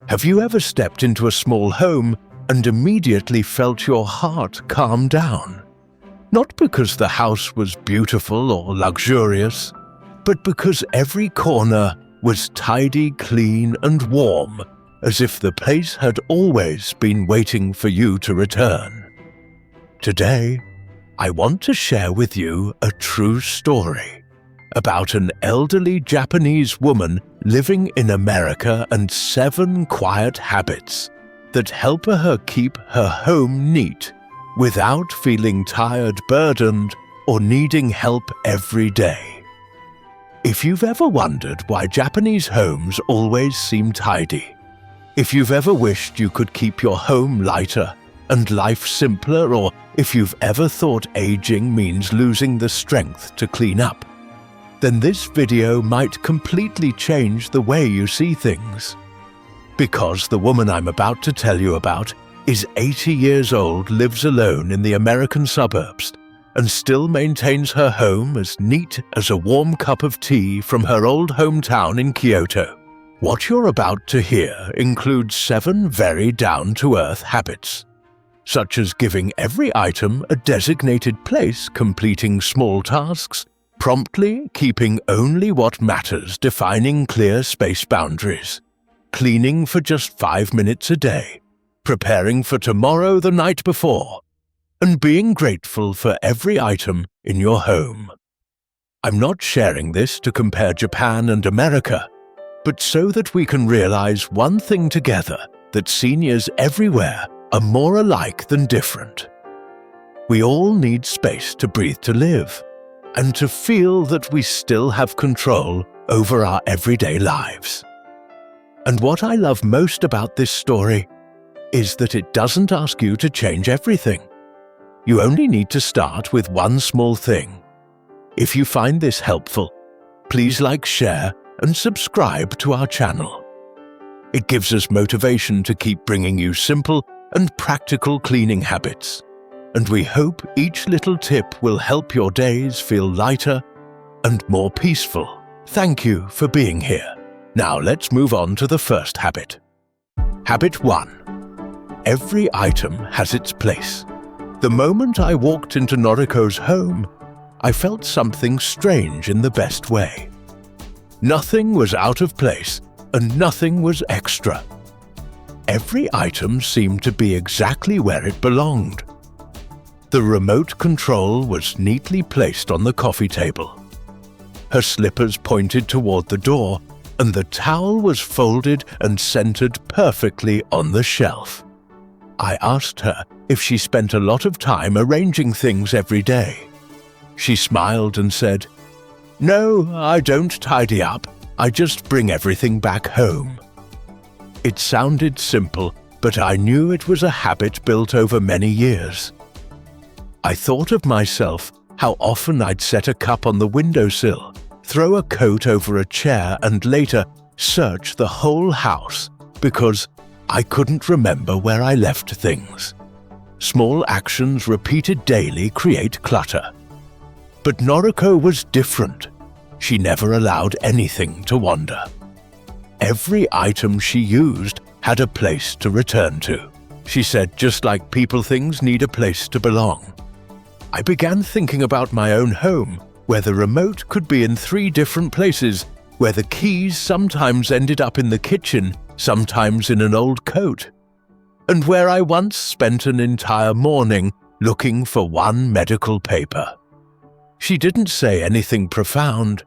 Have you ever stepped into a small home and immediately felt your heart calm down? Not because the house was beautiful or luxurious, but because every corner was tidy, clean, and warm, as if the place had always been waiting for you to return. Today, I want to share with you a true story about an elderly Japanese woman living in America and 7 quiet habits that help her keep her home neat without feeling tired, burdened, or needing help every day. If you've ever wondered why Japanese homes always seem tidy, if you've ever wished you could keep your home lighter and life simpler, or if you've ever thought aging means losing the strength to clean up, then this video might completely change the way you see things. Because the woman I'm about to tell you about is 80 years old, lives alone in the American suburbs, and still maintains her home as neat as a warm cup of tea from her old hometown in Kyoto. What you're about to hear includes 7 very down-to-earth habits, such as giving every item a designated place, completing small tasks promptly, keeping only what matters, defining clear space boundaries, cleaning for just 5 minutes a day, preparing for tomorrow the night before, and being grateful for every item in your home. I'm not sharing this to compare Japan and America, but so that we can realize one thing together, that seniors everywhere are more alike than different. We all need space to breathe, to live, and to feel that we still have control over our everyday lives. And what I love most about this story is that it doesn't ask you to change everything. You only need to start with one small thing. If you find this helpful, please like, share, and subscribe to our channel. It gives us motivation to keep bringing you simple and practical cleaning habits. And we hope each little tip will help your days feel lighter and more peaceful. Thank you for being here. Now let's move on to the first habit. Habit 1. Every item has its place. The moment I walked into Noriko's home, I felt something strange in the best way. Nothing was out of place and nothing was extra. Every item seemed to be exactly where it belonged. The remote control was neatly placed on the coffee table. Her slippers pointed toward the door, and the towel was folded and centered perfectly on the shelf. I asked her if she spent a lot of time arranging things every day. She smiled and said, "No, I don't tidy up. I just bring everything back home." It sounded simple, but I knew it was a habit built over many years. I thought of myself, how often I'd set a cup on the windowsill, throw a coat over a chair, and later search the whole house because I couldn't remember where I left things. Small actions repeated daily create clutter. But Noriko was different. She never allowed anything to wander. Every item she used had a place to return to. She said, just like people, things need a place to belong. I began thinking about my own home, where the remote could be in 3 different places, where the keys sometimes ended up in the kitchen, sometimes in an old coat, and where I once spent an entire morning looking for one medical paper. She didn't say anything profound,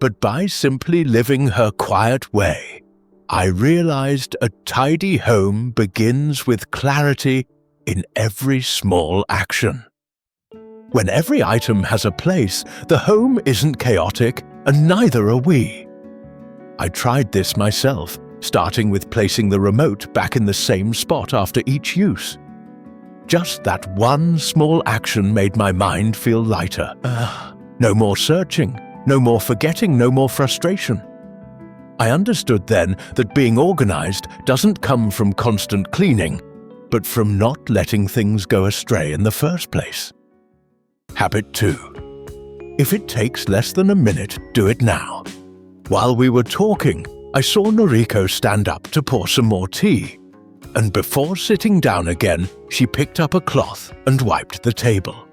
but by simply living her quiet way, I realized a tidy home begins with clarity in every small action. When every item has a place, the home isn't chaotic, and neither are we. I tried this myself, starting with placing the remote back in the same spot after each use. Just that one small action made my mind feel lighter. No more searching, no more forgetting, no more frustration. I understood then that being organized doesn't come from constant cleaning, but from not letting things go astray in the first place. Habit 2. If it takes less than a minute, do it now. While we were talking, I saw Noriko stand up to pour some more tea, and before sitting down again, she picked up a cloth and wiped the table.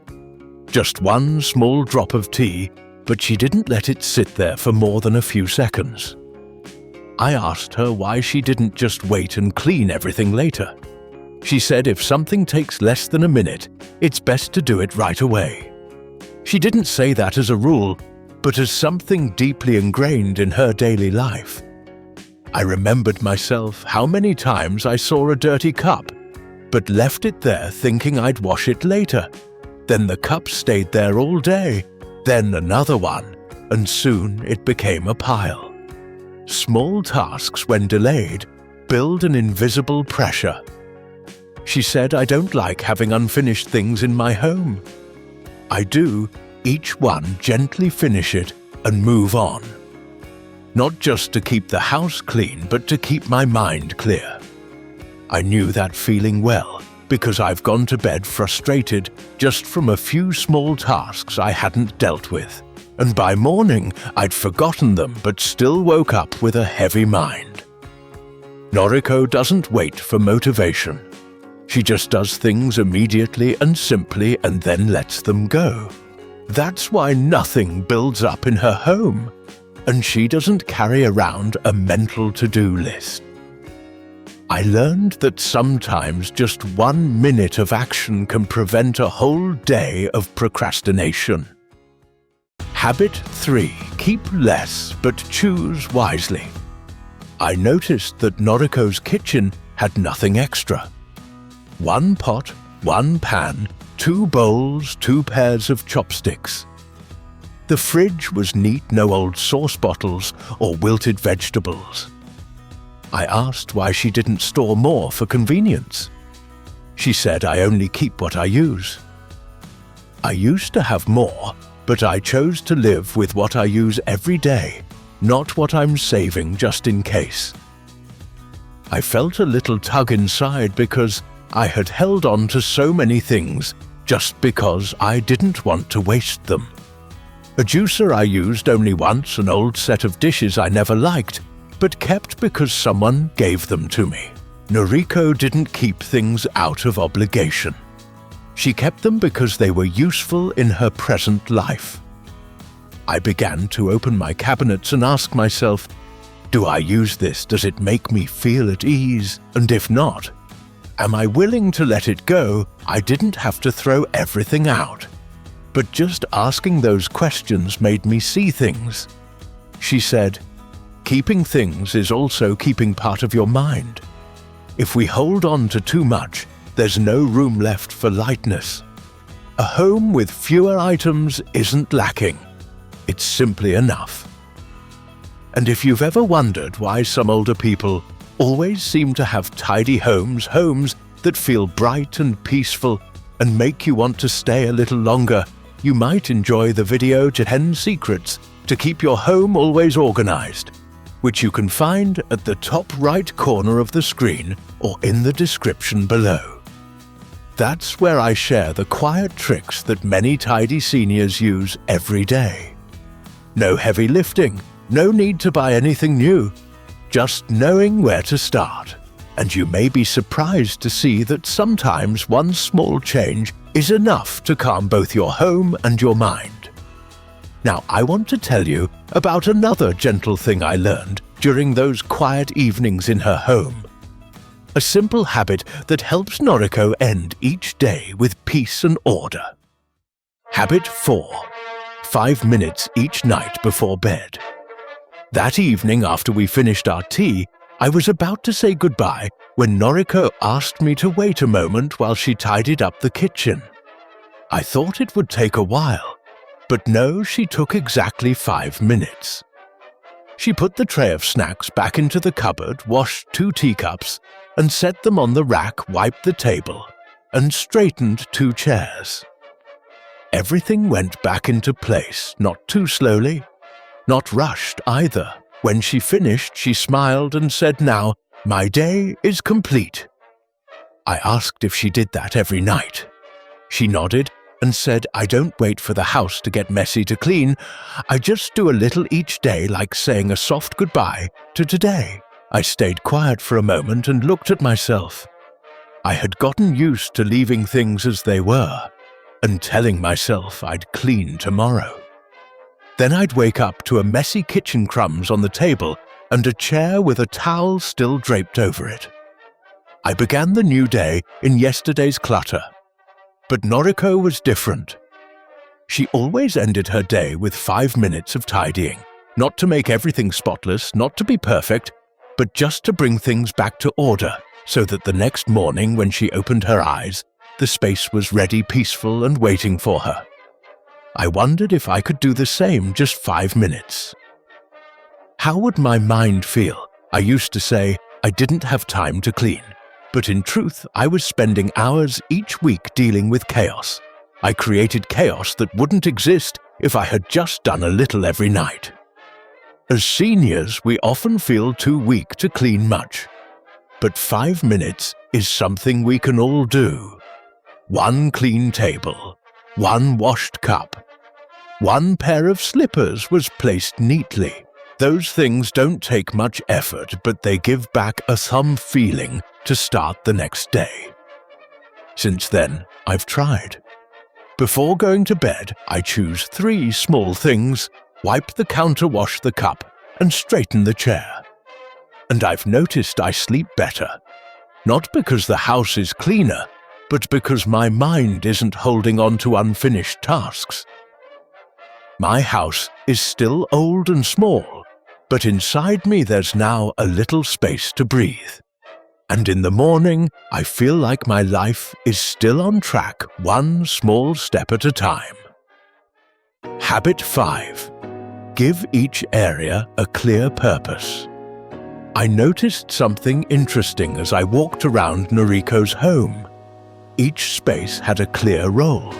Just one small drop of tea, but she didn't let it sit there for more than a few seconds. I asked her why she didn't just wait and clean everything later. She said if something takes less than a minute, it's best to do it right away. She didn't say that as a rule, but as something deeply ingrained in her daily life. I remembered myself how many times I saw a dirty cup, but left it there thinking I'd wash it later. Then the cup stayed there all day, then another one, and soon it became a pile. Small tasks, when delayed, build an invisible pressure. She said I don't like having unfinished things in my home. I do, each one gently finish it and move on. Not just to keep the house clean, but to keep my mind clear. I knew that feeling well, because I've gone to bed frustrated just from a few small tasks I hadn't dealt with, and by morning I'd forgotten them but still woke up with a heavy mind. Noriko doesn't wait for motivation. She just does things immediately and simply and then lets them go. That's why nothing builds up in her home, and she doesn't carry around a mental to-do list. I learned that sometimes just 1 minute of action can prevent a whole day of procrastination. Habit 3. Keep less, but choose wisely. I noticed that Noriko's kitchen had nothing extra. 1 pot, 1 pan, 2 bowls, 2 pairs of chopsticks. The fridge was neat, no old sauce bottles or wilted vegetables. I asked why she didn't store more for convenience. She said I only keep what I use. I used to have more, but I chose to live with what I use every day, not what I'm saving just in case. I felt a little tug inside because I had held on to so many things just because I didn't want to waste them. A juicer I used only once, an old set of dishes I never liked, but kept because someone gave them to me. Noriko didn't keep things out of obligation. She kept them because they were useful in her present life. I began to open my cabinets and ask myself, do I use this? Does it make me feel at ease? And if not, am I willing to let it go? I didn't have to throw everything out. But just asking those questions made me see things. She said, keeping things is also keeping part of your mind. If we hold on to too much, there's no room left for lightness. A home with fewer items isn't lacking. It's simply enough. And if you've ever wondered why some older people always seem to have tidy homes that feel bright and peaceful and make you want to stay a little longer, you might enjoy the video 10 Secrets to Keep Your Home Always Organized, which you can find at the top right corner of the screen or in the description below. That's where I share the quiet tricks that many tidy seniors use every day. No heavy lifting, no need to buy anything new, just knowing where to start. And you may be surprised to see that sometimes one small change is enough to calm both your home and your mind. Now, I want to tell you about another gentle thing I learned during those quiet evenings in her home. A simple habit that helps Noriko end each day with peace and order. Habit 4. 5 minutes each night before bed. That evening, after we finished our tea, I was about to say goodbye when Noriko asked me to wait a moment while she tidied up the kitchen. I thought it would take a while, but no, she took exactly 5 minutes. She put the tray of snacks back into the cupboard, washed 2 teacups, and set them on the rack, wiped the table, and straightened 2 chairs. Everything went back into place, not too slowly, not rushed either. When she finished, she smiled and said, "Now, my day is complete." I asked if she did that every night. She nodded, and said I don't wait for the house to get messy to clean, I just do a little each day, like saying a soft goodbye to today. I stayed quiet for a moment and looked at myself. I had gotten used to leaving things as they were and telling myself I'd clean tomorrow. Then I'd wake up to a messy kitchen crumbs on the table and a chair with a towel still draped over it. I began the new day in yesterday's clutter. But Noriko was different. She always ended her day with 5 minutes of tidying, not to make everything spotless, not to be perfect, but just to bring things back to order so that the next morning when she opened her eyes, the space was ready, peaceful and waiting for her. I wondered if I could do the same, just 5 minutes. How would my mind feel? I used to say I didn't have time to clean. But in truth, I was spending hours each week dealing with chaos. I created chaos that wouldn't exist if I had just done a little every night. As seniors, we often feel too weak to clean much. But 5 minutes is something we can all do. 1 clean table, 1 washed cup, 1 pair of slippers was placed neatly. Those things don't take much effort, but they give back some feeling to start the next day. Since then, I've tried. Before going to bed, I choose 3 small things, wipe the counter, wash the cup, and straighten the chair. And I've noticed I sleep better. Not because the house is cleaner, but because my mind isn't holding on to unfinished tasks. My house is still old and small, but inside me there's now a little space to breathe. And in the morning, I feel like my life is still on track, 1 small step at a time. Habit 5. Give each area a clear purpose. I noticed something interesting as I walked around Noriko's home. Each space had a clear role.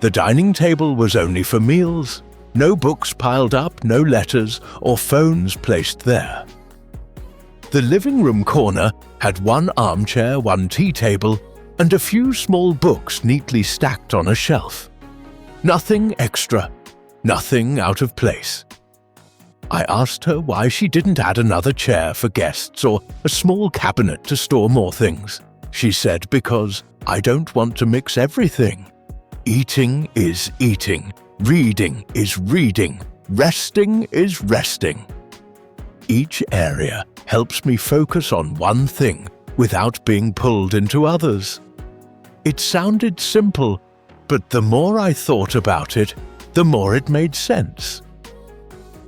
The dining table was only for meals, no books piled up, no letters or phones placed there. The living room corner had 1 armchair, 1 tea table, and a few small books neatly stacked on a shelf. Nothing extra, nothing out of place. I asked her why she didn't add another chair for guests or a small cabinet to store more things. She said, because I don't want to mix everything. Eating is eating, reading is reading, resting is resting. Each area helps me focus on one thing without being pulled into others. It sounded simple, but the more I thought about it, the more it made sense.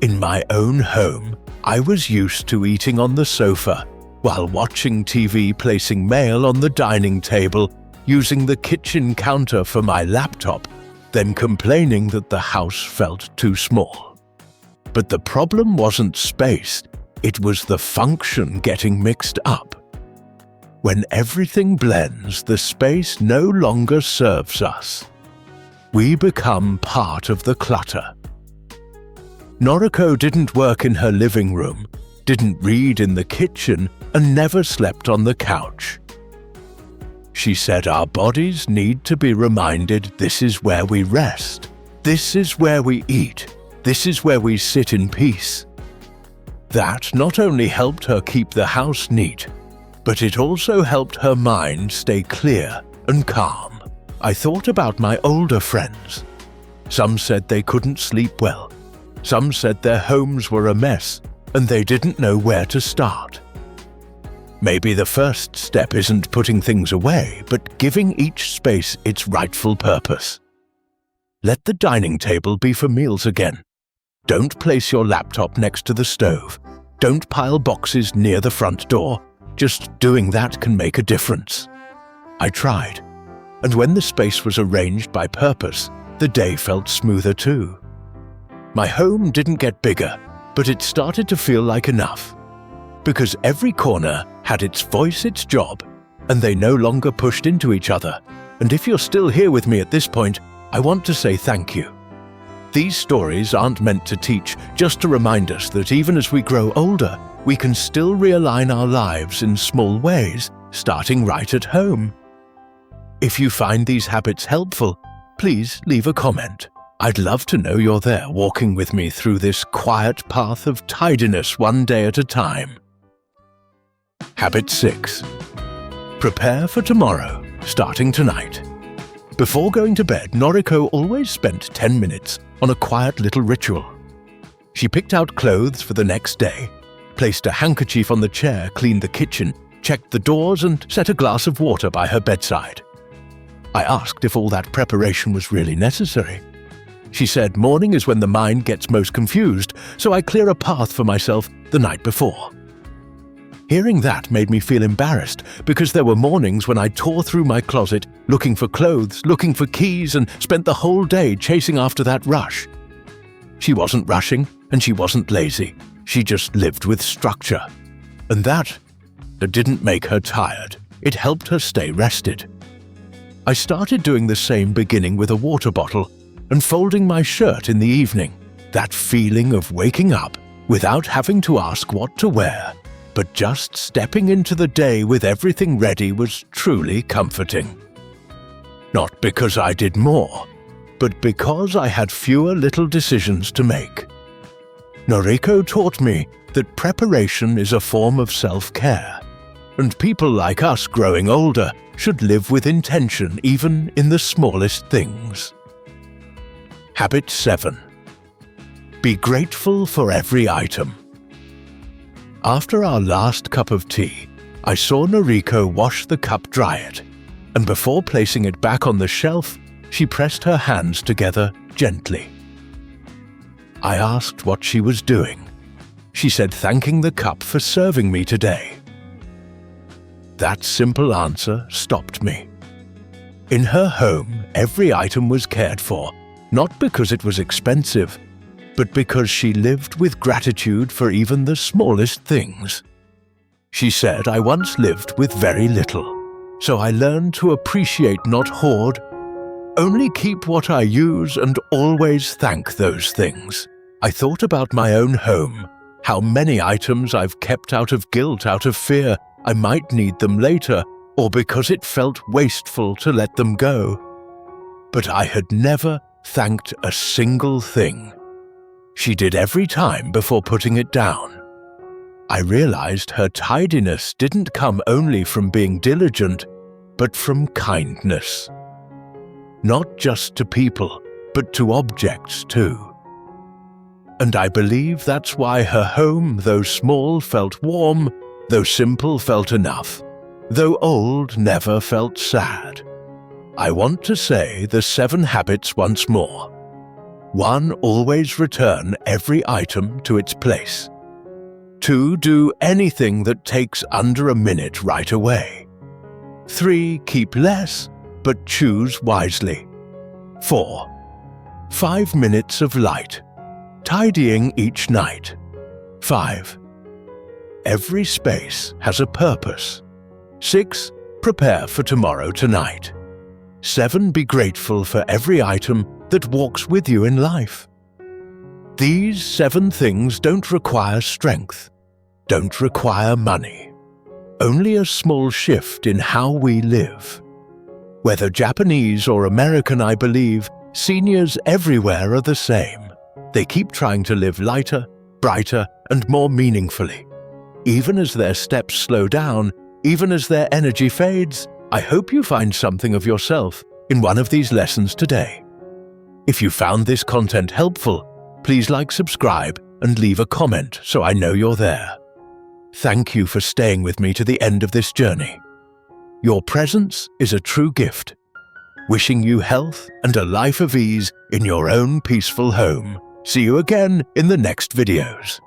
In my own home, I was used to eating on the sofa while watching TV, placing mail on the dining table, using the kitchen counter for my laptop, then complaining that the house felt too small. But the problem wasn't space, it was the function getting mixed up. When everything blends, the space no longer serves us. We become part of the clutter. Noriko didn't work in her living room, didn't read in the kitchen, and never slept on the couch. She said our bodies need to be reminded this is where we rest, this is where we eat, this is where we sit in peace. That not only helped her keep the house neat, but it also helped her mind stay clear and calm. I thought about my older friends. Some said they couldn't sleep well. Some said their homes were a mess and they didn't know where to start. Maybe the first step isn't putting things away, but giving each space its rightful purpose. Let the dining table be for meals again. Don't place your laptop next to the stove. Don't pile boxes near the front door. Just doing that can make a difference. I tried, and when the space was arranged by purpose, the day felt smoother too. My home didn't get bigger, but it started to feel like enough. Because every corner had its voice, its job, and they no longer pushed into each other. And if you're still here with me at this point, I want to say thank you. These stories aren't meant to teach, just to remind us that even as we grow older, we can still realign our lives in small ways, starting right at home. If you find these habits helpful, please leave a comment. I'd love to know you're there walking with me through this quiet path of tidiness one day at a time. Habit 6. Prepare for tomorrow, starting tonight. Before going to bed, Noriko always spent 10 minutes on a quiet little ritual. She picked out clothes for the next day, placed a handkerchief on the chair, cleaned the kitchen, checked the doors, and set a glass of water by her bedside. I asked if all that preparation was really necessary. She said morning is when the mind gets most confused, so I clear a path for myself the night before. Hearing that made me feel embarrassed because there were mornings when I tore through my closet looking for clothes, looking for keys, and spent the whole day chasing after that rush. She wasn't rushing and she wasn't lazy. She just lived with structure. And that didn't make her tired. It helped her stay rested. I started doing the same, beginning with a water bottle and folding my shirt in the evening. That feeling of waking up without having to ask what to wear, but just stepping into the day with everything ready was truly comforting. Not because I did more, but because I had fewer little decisions to make. Noriko taught me that preparation is a form of self-care, and people like us growing older should live with intention even in the smallest things. Habit 7. Be grateful for every item. After our last cup of tea, I saw Noriko wash the cup, dry it, and before placing it back on the shelf, she pressed her hands together gently. I asked what she was doing. She said thanking the cup for serving me today. That simple answer stopped me. In her home, every item was cared for, not because it was expensive, but because she lived with gratitude for even the smallest things. She said I once lived with very little, so I learned to appreciate, not hoard. Only keep what I use and always thank those things. I thought about my own home, how many items I've kept out of guilt, out of fear I might need them later, or because it felt wasteful to let them go. But I had never thanked a single thing. She did every time before putting it down. I realized her tidiness didn't come only from being diligent, but from kindness. Not just to people, but to objects too. And I believe that's why her home, though small, felt warm, though simple, felt enough, though old, never felt sad. I want to say the 7 habits once more. 1. Always return every item to its place. 2. Do anything that takes under a minute right away. 3. Keep less, but choose wisely. 4. 5 minutes of light, tidying each night. 5. Every space has a purpose. 6. Prepare for tomorrow tonight. 7. Be grateful for every item that walks with you in life. These 7 things don't require strength, don't require money. Only a small shift in how we live. Whether Japanese or American, I believe, seniors everywhere are the same. They keep trying to live lighter, brighter, and more meaningfully. Even as their steps slow down, even as their energy fades, I hope you find something of yourself in one of these lessons today. If you found this content helpful, please like, subscribe, and leave a comment so I know you're there. Thank you for staying with me to the end of this journey. Your presence is a true gift. Wishing you health and a life of ease in your own peaceful home. See you again in the next videos.